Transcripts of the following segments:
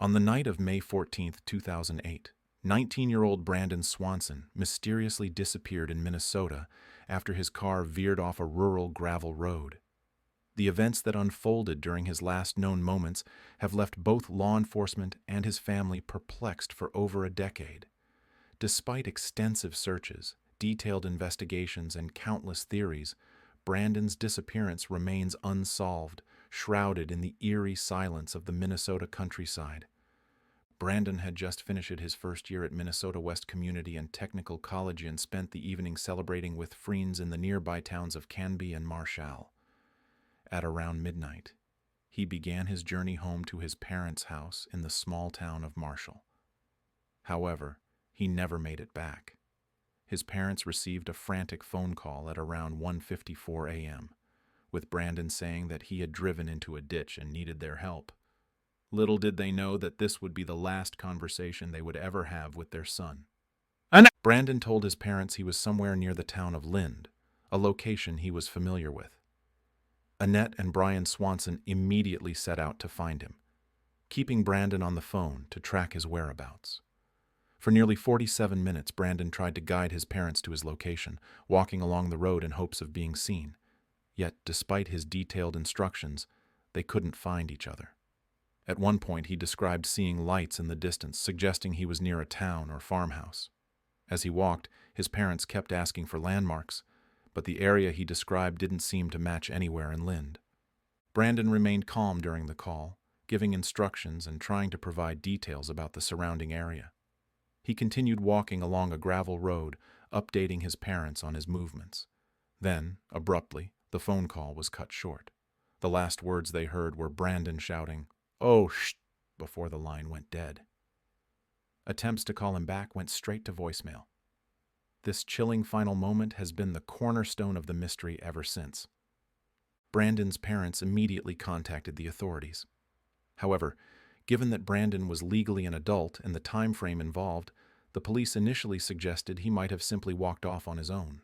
On the night of May 14, 2008, 19-year-old Brandon Swanson mysteriously disappeared in Minnesota after his car veered off a rural gravel road. The events that unfolded during his last known moments have left both law enforcement and his family perplexed for over a decade. Despite extensive searches, detailed investigations, and countless theories, Brandon's disappearance remains unsolved, shrouded in the eerie silence of the Minnesota countryside. Brandon had just finished his first year at Minnesota West Community and Technical College and spent the evening celebrating with friends in the nearby towns of Canby and Marshall. At around midnight, he began his journey home to his parents' house in the small town of Marshall. However, he never made it back. His parents received a frantic phone call at around 1:54 a.m., with Brandon saying that he had driven into a ditch and needed their help. Little did they know that this would be the last conversation they would ever have with their son. Brandon told his parents he was somewhere near the town of Lind, a location he was familiar with. Annette and Brian Swanson immediately set out to find him, keeping Brandon on the phone to track his whereabouts. For nearly 47 minutes, Brandon tried to guide his parents to his location, walking along the road in hopes of being seen. Yet, despite his detailed instructions, they couldn't find each other. At one point, he described seeing lights in the distance, suggesting he was near a town or farmhouse. As he walked, his parents kept asking for landmarks, but the area he described didn't seem to match anywhere in Lind. Brandon remained calm during the call, giving instructions and trying to provide details about the surrounding area. He continued walking along a gravel road, updating his parents on his movements. Then, abruptly, the phone call was cut short. The last words they heard were Brandon shouting, "Oh, shh," before the line went dead. Attempts to call him back went straight to voicemail. This chilling final moment has been the cornerstone of the mystery ever since. Brandon's parents immediately contacted the authorities. However, given that Brandon was legally an adult and the time frame involved, the police initially suggested he might have simply walked off on his own.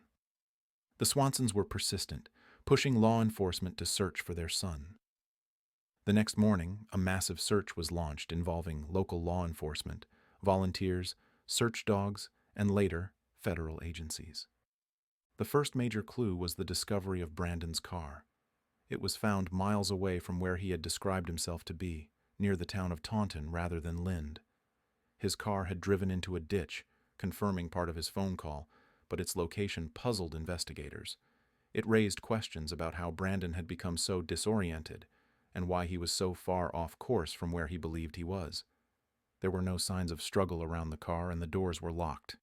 The Swansons were persistent, pushing law enforcement to search for their son. The next morning, a massive search was launched involving local law enforcement, volunteers, search dogs, and later, federal agencies. The first major clue was the discovery of Brandon's car. It was found miles away from where he had described himself to be, near the town of Taunton rather than Lind. His car had driven into a ditch, confirming part of his phone call, but its location puzzled investigators. It raised questions about how Brandon had become so disoriented and why he was so far off course from where he believed he was. There were no signs of struggle around the car and the doors were locked.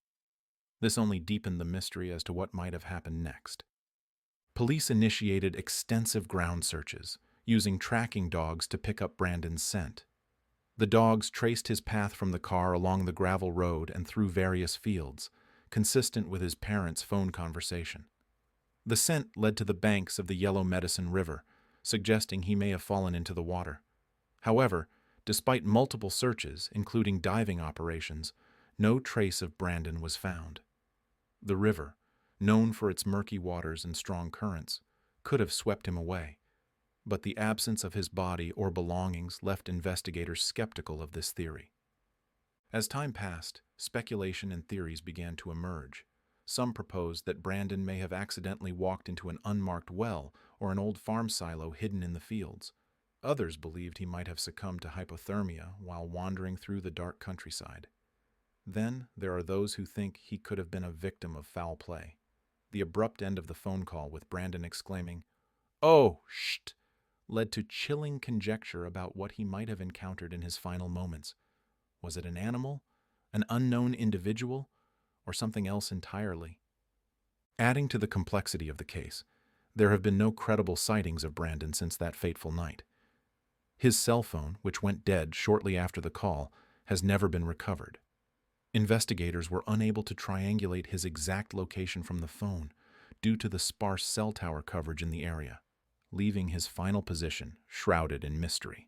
This only deepened the mystery as to what might have happened next. Police initiated extensive ground searches, using tracking dogs to pick up Brandon's scent. The dogs traced his path from the car along the gravel road and through various fields, consistent with his parents' phone conversation. The scent led to the banks of the Yellow Medicine River, suggesting he may have fallen into the water. However, despite multiple searches, including diving operations, no trace of Brandon was found. The river, known for its murky waters and strong currents, could have swept him away, but the absence of his body or belongings left investigators skeptical of this theory. As time passed, speculation and theories began to emerge. Some proposed that Brandon may have accidentally walked into an unmarked well or an old farm silo hidden in the fields. Others believed he might have succumbed to hypothermia while wandering through the dark countryside. Then there are those who think he could have been a victim of foul play. The abrupt end of the phone call with Brandon exclaiming, "Oh, shh," led to chilling conjecture about what he might have encountered in his final moments. Was it an animal, an unknown individual, or something else entirely? Adding to the complexity of the case, there have been no credible sightings of Brandon since that fateful night. His cell phone, which went dead shortly after the call, has never been recovered. Investigators were unable to triangulate his exact location from the phone due to the sparse cell tower coverage in the area, leaving his final position shrouded in mystery.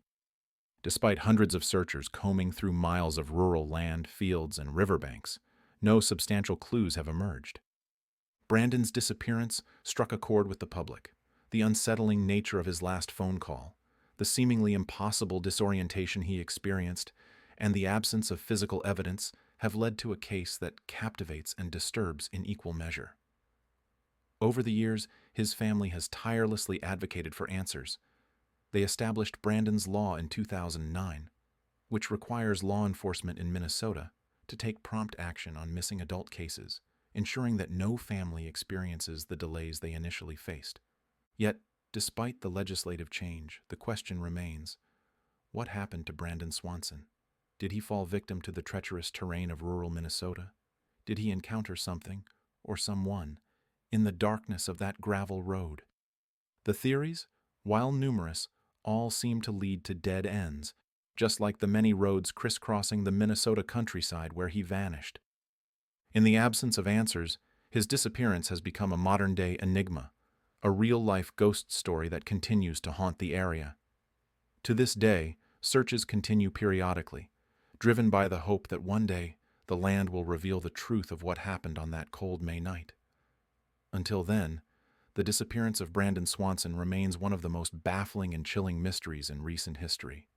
Despite hundreds of searchers combing through miles of rural land, fields, and riverbanks, no substantial clues have emerged. Brandon's disappearance struck a chord with the public. The unsettling nature of his last phone call, the seemingly impossible disorientation he experienced, and the absence of physical evidence have led to a case that captivates and disturbs in equal measure. Over the years, his family has tirelessly advocated for answers. They established Brandon's Law in 2009, which requires law enforcement in Minnesota to take prompt action on missing adult cases, ensuring that no family experiences the delays they initially faced. Yet, despite the legislative change, the question remains, what happened to Brandon Swanson? Did he fall victim to the treacherous terrain of rural Minnesota? Did he encounter something, or someone, in the darkness of that gravel road? The theories, while numerous, all seem to lead to dead ends, just like the many roads crisscrossing the Minnesota countryside where he vanished. In the absence of answers, his disappearance has become a modern-day enigma, a real-life ghost story that continues to haunt the area. To this day, searches continue periodically, driven by the hope that one day the land will reveal the truth of what happened on that cold May night. Until then, the disappearance of Brandon Swanson remains one of the most baffling and chilling mysteries in recent history.